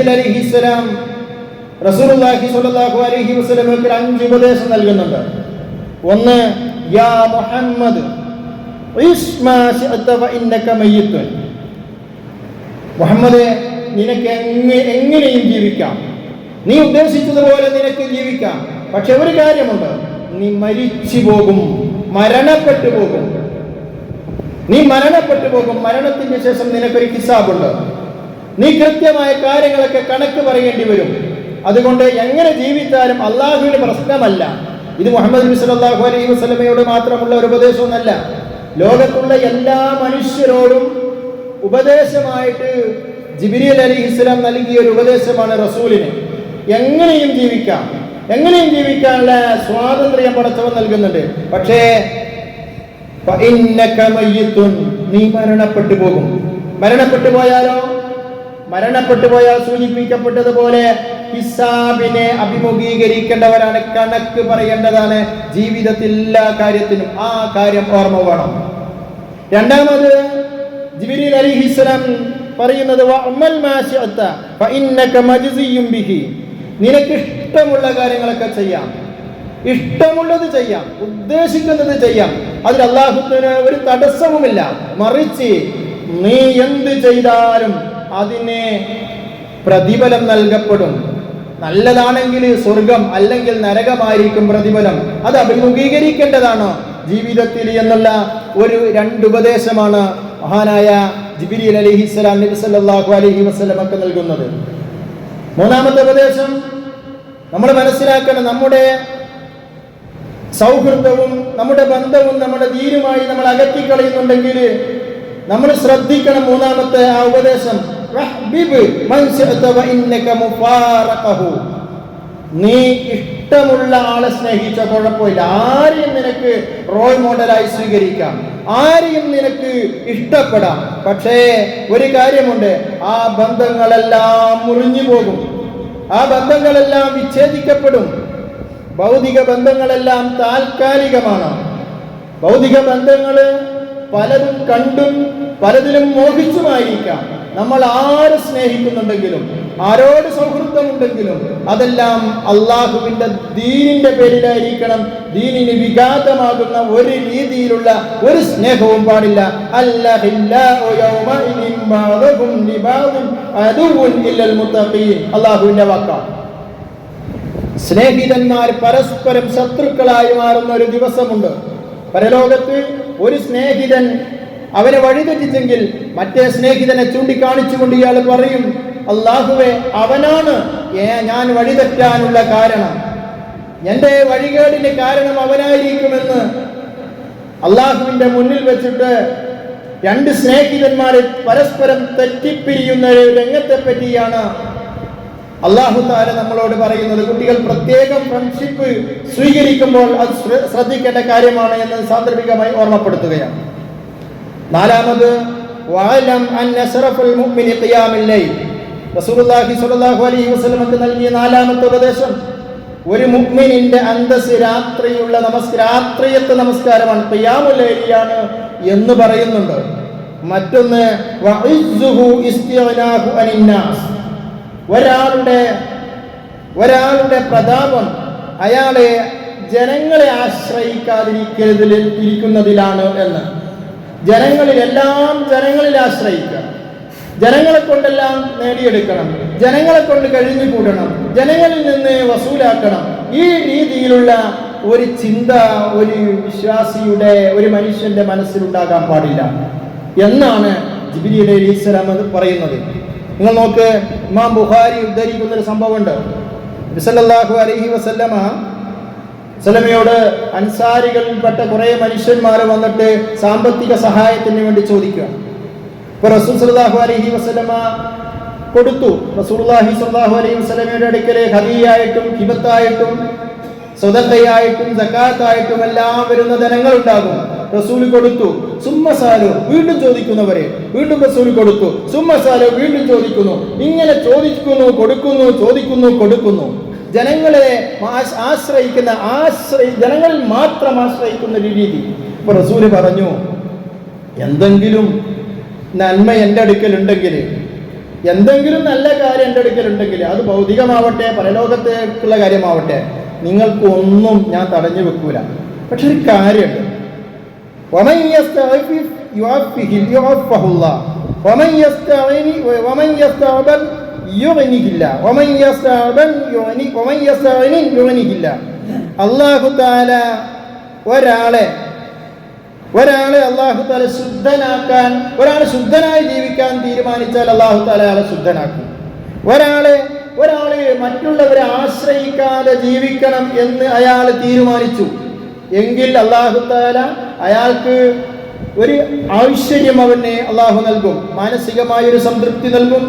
ജിബ്രീൽ അലൈഹിസ്സലാം റസൂലുള്ളാഹി സ്വല്ലല്ലാഹു അലൈഹി വസല്ലമക്ക് 5 ഉപദേശം നൽകുന്നുണ്ട്. ഒന്ന്, യാ മുഹമ്മദ് ഇശ് മാ ശിഅത ഫഇന്നക മയ്യിത്തുൻ. മുഹമ്മദേ, നിനക്ക് എങ്ങനെയും ജീവിക്കാം, നീ ഉദ്ദേശിച്ചതുപോലെ നിനക്ക് ജീവിക്കാം. പക്ഷെ ഒരു കാര്യമുണ്ട്, നീ മരിച്ചു പോകും, മരണപ്പെട്ടു പോകും. നീ മരണപ്പെട്ടു പോകും. മരണത്തിന് ശേഷം നിനക്കൊരു ഹിസാബുണ്ട്. നീ കൃത്യമായ കാര്യങ്ങളൊക്കെ കണക്ക് പറയേണ്ടി വരും. അതുകൊണ്ട് എങ്ങനെ ജീവിച്ചാലും അള്ളാഹുവിന് പ്രശ്നമല്ല. ഇത് മുഹമ്മദ് നബി സല്ലല്ലാഹു അലൈഹി വസല്ലമയോട് മാത്രമുള്ള ഒരു ഉപദേശമൊന്നല്ല, ലോകത്തുള്ള എല്ലാ മനുഷ്യരോടും ഉപദേശമായിട്ട് ജിബ്രീൽ അലൈഹിസ്സലാം നൽകിയ ഒരു ഉപദേശമാണ് റസൂലിന്. എങ്ങനെയും ജീവിക്കാം, എങ്ങനെയും ജീവിക്കാനുള്ള സ്വാതന്ത്ര്യം പടച്ചവൻ നൽകുന്നുണ്ട്. പക്ഷേ നീ മരണപ്പെട്ടു പോകും. മരണപ്പെട്ടു പോയാലോ? മരണപ്പെട്ടു പോയാൽ സൂചിപ്പിക്കപ്പെട്ടതുപോലെ ഹിസാബിനെ അഭിമുഖീകരിക്കേണ്ടവരാണ്, കണക്ക് പറയേണ്ടതാണ് ജീവിതത്തിൽ എല്ലാ കാര്യത്തിനും. ആ കാര്യം ഓർമ്മ വേണം. രണ്ടാമത് ജിബ്രീൽ അലൈഹിസ്സലാം പറയുന്നത് നിനക്ക് ഇഷ്ടമുള്ള കാര്യങ്ങളൊക്കെ ചെയ്യാം, ഇഷ്ടമുള്ളത് ചെയ്യാം, ഉദ്ദേശിക്കുന്നത് ചെയ്യാം. അതിൽ അല്ലാഹുവിന് ഒരു തടസ്സവുമില്ല. മറിച്ച് നീ എന്ത് ചെയ്താലും അതിന് പ്രതിഫലം നൽകപ്പെടും. നല്ലതാണെങ്കിൽ സ്വർഗം, അല്ലെങ്കിൽ നരകമായിരിക്കും പ്രതിഫലം. അത് അഭിമുഖീകരിക്കേണ്ടതാണ് ജീവിതത്തിൽ എന്നുള്ള ഒരു 2 ഉപദേശമാണ് മഹാനായ ജിബ്രീൽ അലൈഹിസ്സലാം നബി സല്ലല്ലാഹു അലൈഹി വസല്ലമക്ക് നൽകുന്നത്. മൂന്നാമത്തെ ഉപദേശം നമ്മൾ മനസ്സിലാക്കണം. നമ്മുടെ സൗഹൃദവും നമ്മുടെ ബന്ധവും നമ്മുടെ ദീനുമായി നമ്മൾ അകറ്റിക്കളയുന്നുണ്ടെങ്കിൽ നമ്മൾ ശ്രദ്ധിക്കണം. മൂന്നാമത്തെ ആ ഉപദേശം, നീ ഇഷ്ടമുള്ള ആളെ സ്നേഹിച്ച കുഴപ്പമില്ല. ആരെയും നിനക്ക് റോൾ മോഡലായി സ്വീകരിക്കാം, ആരെയും നിനക്ക് ഇഷ്ടപ്പെടാം. പക്ഷേ ഒരു കാര്യമുണ്ട്, ആ ബന്ധങ്ങളെല്ലാം മുറിഞ്ഞു പോകും, ആ ബന്ധങ്ങളെല്ലാം വിച്ഛേദിക്കപ്പെടും. ഭൗതിക ബന്ധങ്ങളെല്ലാം താൽക്കാലികമാണ്. ഭൗതിക ബന്ധങ്ങൾ പലതും കണ്ടും പലതിലും മോഹിച്ചുമായിരിക്കാം. നമ്മൾ ആര് സ്നേഹിക്കുന്നുണ്ടെങ്കിലും ആരോട് സൗഹൃദമുണ്ടെങ്കിലും അതെല്ലാം അള്ളാഹുവിന്റെ ദീനിന്റെ പേരിലായിരിക്കണം. ദീനിന് വിഘാതമാകുന്ന ഒരു രീതിയിലുള്ള ഒരു സ്നേഹവും പാടില്ല. അള്ളാഹുവിന്റെ വാക്കാണ്. സ്നേഹിതന്മാർ പരസ്പരം ശത്രുക്കളായി മാറുന്ന ഒരു ദിവസമുണ്ട്. പരലോകത്ത് ഒരു സ്നേഹിതൻ അവനെ വഴിതെറ്റിച്ചെങ്കിൽ മറ്റേ സ്നേഹിതനെ ചൂണ്ടിക്കാണിച്ചുകൊണ്ട് ഇയാൾ പറയും, അല്ലാഹുവേ, അവനാണ് ഞാൻ വഴിതെറ്റാനുള്ള കാരണം, എന്റെ വഴികേടിന്റെ കാരണം അവനായിരിക്കുമെന്ന് അള്ളാഹുവിന്റെ മുന്നിൽ വെച്ചിട്ട് 2 സ്നേഹിതന്മാരെ പരസ്പരം തെറ്റിപ്പിരിയുന്ന രംഗത്തെ പറ്റിയാണ് അല്ലാഹു തആല നമ്മളോട് പറയുന്നത്. കുട്ടികൾ പ്രത്യേകം ഫ്രണ്ട്ഷിപ്പ് സ്വീകരിക്കുമ്പോൾ അത് ശ്രദ്ധിക്കേണ്ട കാര്യമാണ് എന്ന് സാന്ദർഭികമായി ഓർമ്മപ്പെടുത്തുകയാണ്. നാലാമത്, വഅലം അന്ന ശറഫുൽ മുഅ്മിനി ഖിയാമുൽ ലൈൽ. റസൂലുള്ളാഹി സ്വല്ലല്ലാഹു അലൈഹി വസല്ലമക്ക് നൽകിയ 4ാമത്തെ ഉപദേശം, ഒരു മുഅ്മിനിന്റെ അന്തസ് രാത്രിയുള്ള രാത്രിയത്തെ നമസ്കാരമാണ്, ഖിയാമുൽ ലൈലിയാണ് എന്ന് പറയുന്നുണ്ട്. മറ്റൊന്ന്, വഇസ്സുഹു ഇസ്തിഗ്നാഹു അനിന്നാസ്. ഒരാളുടെ പ്രതാപം അയാളെ ജനങ്ങളെ ആശ്രയിക്കാതിരിക്കുന്നതിലാണ് എന്ന്. ജനങ്ങളിൽ ആശ്രയിക്കുക, ജനങ്ങളെ കൊണ്ടെല്ലാം നേടിയെടുക്കണം, ജനങ്ങളെ കൊണ്ട് കഴിഞ്ഞു കൂടണം, ജനങ്ങളിൽ നിന്ന് വസൂലാക്കണം. ഈ രീതിയിലുള്ള ഒരു ചിന്ത ഒരു വിശ്വാസിയുടെ, ഒരു മനുഷ്യന്റെ മനസ്സിലുണ്ടാകാൻ പാടില്ല എന്നാണ് ജിബ്രീൽ അലൈഹിസ്സലാം പറയുന്നത്. നിങ്ങൾ നോക്ക്, ഇമാം ബുഖാരി ഉദ്ധരിക്കുന്ന ഒരു സംഭവമുണ്ട്. നബി സല്ലല്ലാഹു അലൈഹി വസല്ലമയോട് അൻസാരികളിൽപ്പെട്ട കുറെ മനുഷ്യന്മാർ വന്നിട്ട് സാമ്പത്തിക സഹായത്തിന് വേണ്ടി ചോദിക്കുക. ഇപ്പൊ റസൂൽ സല്ലല്ലാഹു അലൈഹി വസല്ലമ കൊടുത്തു. റസൂലുള്ളാഹി സ്വല്ലല്ലാഹു അലൈഹി വസല്ലമയുടെ അടുക്കൽ ഹദിയായിട്ടും ഹിബത്തായിട്ടും സദഖയായിട്ടും സകാത്തായിട്ടും എല്ലാം വരുന്ന ധനങ്ങൾ ഉണ്ടാകും. റസൂൽ കൊടുത്തു. സുമ്മസാലോ, വീണ്ടും ചോദിക്കുന്നവരെ വീണ്ടും റസൂൽ കൊടുത്തു. സുമ്മസാലോ, വീണ്ടും ചോദിക്കുന്നു. ഇങ്ങനെ ചോദിക്കുന്നു, കൊടുക്കുന്നു, ചോദിക്കുന്നു, കൊടുക്കുന്നു. ജനങ്ങളെ ആശ്രയിക്കുന്ന ജനങ്ങളിൽ മാത്രം ആശ്രയിക്കുന്ന ഒരു രീതി. ഇപ്പൊ റസൂല് പറഞ്ഞു, എന്തെങ്കിലും നന്മ എൻ്റെ അടുക്കൽ ഉണ്ടെങ്കിൽ, എന്തെങ്കിലും നല്ല കാര്യം എൻ്റെ അടുക്കലുണ്ടെങ്കിൽ അത് ഭൗതികമാവട്ടെ പരലോകത്തേക്കുള്ള കാര്യമാവട്ടെ നിങ്ങൾക്കൊന്നും ഞാൻ തടഞ്ഞു വെക്കൂല. പക്ഷെ ഒരു കാര്യമുണ്ട്, ومن يستعفف يعفه يعفه الله ومن يستعبد يغنيه الله ومن يستعبد يغنيه الله. അല്ലാഹു തആല ഒരാളെ അല്ലാഹു തആല ശുദ്ധനാക്കാൻ, ഒരാൾ ശുദ്ധനായി ജീവിക്കാൻ തീരുമാനിച്ചാൽ അല്ലാഹു തആല അയാളെ ശുദ്ധനാക്കും. ഒരാളെ മറ്റുള്ളവരെ ആശ്രയിക്കാതെ ജീവിക്കണം എന്ന് അയാൾ തീരുമാനിച്ചു എങ്കിൽ അല്ലാഹു തആല അയാൾക്ക് ഒരു ഐശ്വര്യം അവനെ അല്ലാഹു നൽകും, മാനസികമായൊരു സംതൃപ്തി നൽകും,